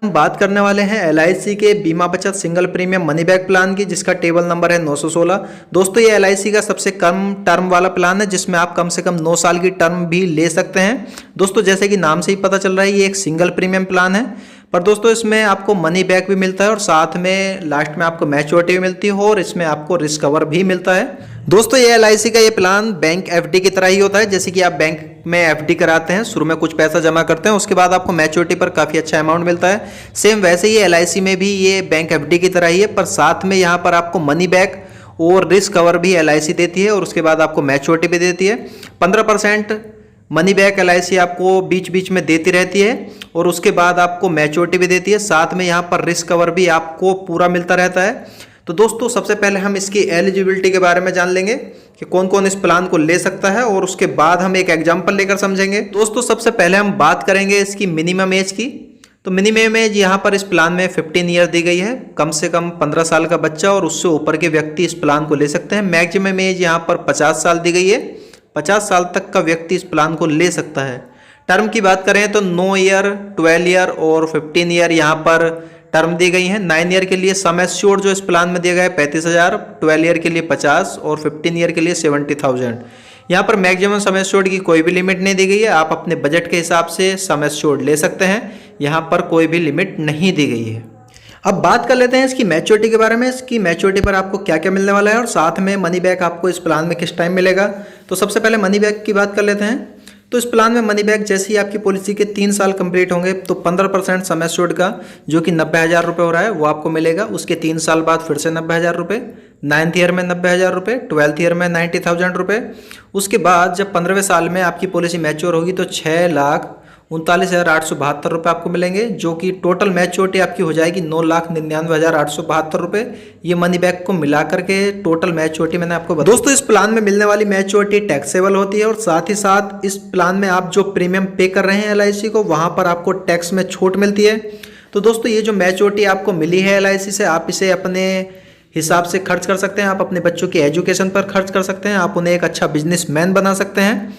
हम बात करने वाले हैं एलआईसी के बीमा बचत single premium money back plan की, जिसका टेबल नंबर है 916। दोस्तों, ये एलआईसी का सबसे कम टर्म वाला प्लान है, जिसमें आप कम से कम 9 साल की टर्म भी ले सकते हैं। दोस्तों, जैसे कि नाम से ही पता चल रहा है, ये एक सिंगल प्रीमियम प्लान है, पर दोस्तों इसमें आपको मनी बैक भी मिलता है और साथ में लास्ट में आपको मैच्योरिटी भी मिलती है और इसमें आपको रिस्क कवर भी मिलता है। दोस्तों, ये एलआईसी का ये प्लान बैंक एफडी की तरह ही होता है। जैसे कि आप बैंक में एफडी कराते हैं, शुरू में कुछ पैसा जमा करते हैं, उसके बाद आपको मैच्योरिटी पर काफ़ी अच्छा अमाउंट मिलता है। सेम वैसे ही एलआईसी में भी ये बैंक एफडी की तरह ही है, पर साथ में यहाँ पर आपको मनी बैक और रिस्क कवर भी एलआईसी देती है और उसके बाद आपको मैच्योरिटी भी देती है। 15% मनी बैक एलआईसी आपको बीच बीच में देती रहती है और उसके बाद आपको मैच्योरिटी भी देती है। साथ में यहाँ पर रिस्क कवर भी आपको पूरा मिलता रहता है। तो दोस्तों, सबसे पहले हम इसकी एलिजिबिलिटी के बारे में जान लेंगे कि कौन कौन इस प्लान को ले सकता है और उसके बाद हम एक एग्जाम्पल लेकर समझेंगे। दोस्तों, सबसे पहले हम बात करेंगे इसकी मिनिमम एज की। तो मिनिमम एज यहाँ पर इस प्लान में 15 ईयर दी गई है। कम से कम 15 साल का बच्चा और उससे ऊपर के व्यक्ति इस प्लान को ले सकते हैं। मैक्सिमम एज यहाँ पर 50 साल दी गई है। 50 साल तक का व्यक्ति इस प्लान को ले सकता है। टर्म की बात करें तो 9 ईयर, 12 ईयर और 15 ईयर यहाँ पर टर्म दी गई है। 9 ईयर के लिए सम एश्योर्ड जो इस प्लान में दिया गया है 35,000, 12 ईयर के लिए 50 और 15 ईयर के लिए 70,000। यहाँ पर मैक्सिमम सम एश्योर्ड की कोई भी लिमिट नहीं दी गई है। आप अपने बजट के हिसाब से सम एश्योर्ड ले सकते हैं, यहाँ पर कोई भी लिमिट नहीं दी गई है। अब बात कर लेते हैं इसकी मैच्योरिटी के बारे में। इसकी मैच्योरिटी पर आपको क्या क्या मिलने वाला है और साथ में मनी बैक आपको इस प्लान में किस टाइम मिलेगा। तो सबसे पहले मनी बैक की बात कर लेते हैं। तो इस प्लान में मनी बैक जैसे ही आपकी पॉलिसी के 3 साल कंप्लीट होंगे तो 15% सम एश्योर्ड का जो कि 90,000 रुपये हो रहा है वो आपको मिलेगा। उसके 3 साल बाद फिर से 90,000 रुपये, 9th ईयर में 90,000 रुपये, 12th ईयर में 90,000 रुपये। उसके बाद जब 15वें साल में आपकी पॉलिसी मैच्योर होगी तो 6,39,872 रुपये आपको मिलेंगे, जो कि टोटल मैच्योरिटी आपकी हो जाएगी 9,99,872 रुपये। ये मनी बैक को मिला करके टोटल मैच्योरिटी मैंने आपको बताया। दोस्तों, इस प्लान में मिलने वाली मैच्योरिटी टैक्सेबल होती है और साथ ही साथ इस प्लान में आप जो प्रीमियम पे कर रहे हैं एलआईसी को, वहाँ पर आपको टैक्स में छूट मिलती है। तो दोस्तों, ये जो मैच्योरिटी आपको मिली है एलआईसी से, आप इसे अपने हिसाब से खर्च कर सकते हैं। आप अपने बच्चों की एजुकेशन पर खर्च कर सकते हैं, आप उन्हें एक अच्छा बिजनेसमैन बना सकते हैं,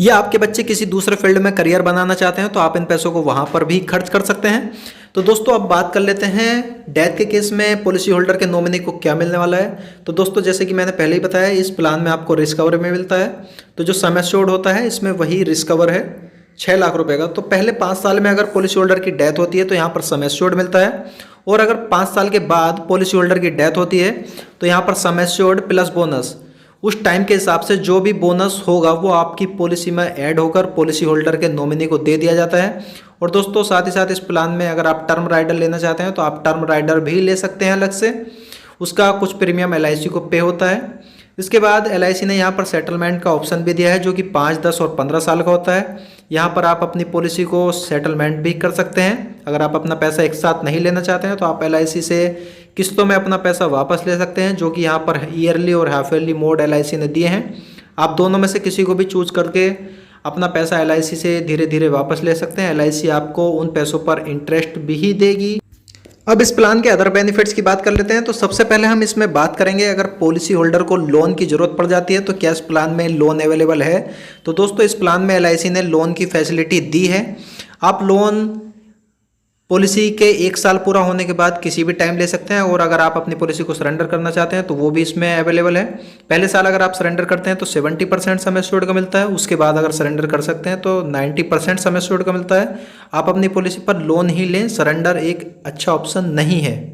या आपके बच्चे किसी दूसरे फील्ड में करियर बनाना चाहते हैं तो आप इन पैसों को वहाँ पर भी खर्च कर सकते हैं। तो दोस्तों, अब बात कर लेते हैं डेथ के केस में पॉलिसी होल्डर के नॉमिनी को क्या मिलने वाला है। तो दोस्तों, जैसे कि मैंने पहले ही बताया, इस प्लान में आपको रिस्क कवर में मिलता है। तो जो सम एश्योर्ड होता है इसमें वही रिस्क कवर है 6 लाख रुपए का। तो पहले 5 साल में अगर पॉलिसी होल्डर की डेथ होती है तो यहाँ पर सम एश्योर्ड मिलता है, और अगर 5 साल के बाद पॉलिसी होल्डर की डेथ होती है तो यहाँ पर सम एश्योर्ड प्लस बोनस, उस टाइम के हिसाब से जो भी बोनस होगा वो आपकी पॉलिसी में ऐड होकर पॉलिसी होल्डर के नॉमिनी को दे दिया जाता है। और दोस्तों, साथ ही साथ इस प्लान में अगर आप टर्म राइडर लेना चाहते हैं तो आप टर्म राइडर भी ले सकते हैं अलग से। उसका कुछ प्रीमियम एलआईसी को पे होता है। इसके बाद एलआईसी ने यहाँ पर सेटलमेंट का ऑप्शन भी दिया है, जो कि 5, 10 और 15 साल का होता है। यहाँ पर आप अपनी पॉलिसी को सेटलमेंट भी कर सकते हैं। अगर आप अपना पैसा एक साथ नहीं लेना चाहते हैं तो आप एलआईसी से किस्तों में अपना पैसा वापस ले सकते हैं, जो कि यहाँ पर ईयरली और हाफ ईयरली मोड एलआईसी ने दिए हैं। आप दोनों में से किसी को भी चूज करके अपना पैसा एलआईसी से धीरे धीरे वापस ले सकते हैं। एलआईसी आपको उन पैसों पर इंटरेस्ट भी देगी। अब इस प्लान के अदर बेनिफिट्स की बात कर लेते हैं। तो सबसे पहले हम इसमें बात करेंगे, अगर पॉलिसी होल्डर को लोन की जरूरत पड़ जाती है तो क्या इस प्लान में लोन अवेलेबल है। तो दोस्तों, इस प्लान में एलआईसी ने लोन की फैसिलिटी दी है। आप लोन पॉलिसी के 1 साल पूरा होने के बाद किसी भी टाइम ले सकते हैं, और अगर आप अपनी पॉलिसी को सरेंडर करना चाहते हैं तो वो भी इसमें अवेलेबल है। पहले साल अगर आप सरेंडर करते हैं तो 70% सम एश्योर्ड का मिलता है। उसके बाद अगर सरेंडर कर सकते हैं तो 90% सम एश्योर्ड का मिलता है। आप अपनी पॉलिसी पर लोन ही लें, सरेंडर एक अच्छा ऑप्शन नहीं है।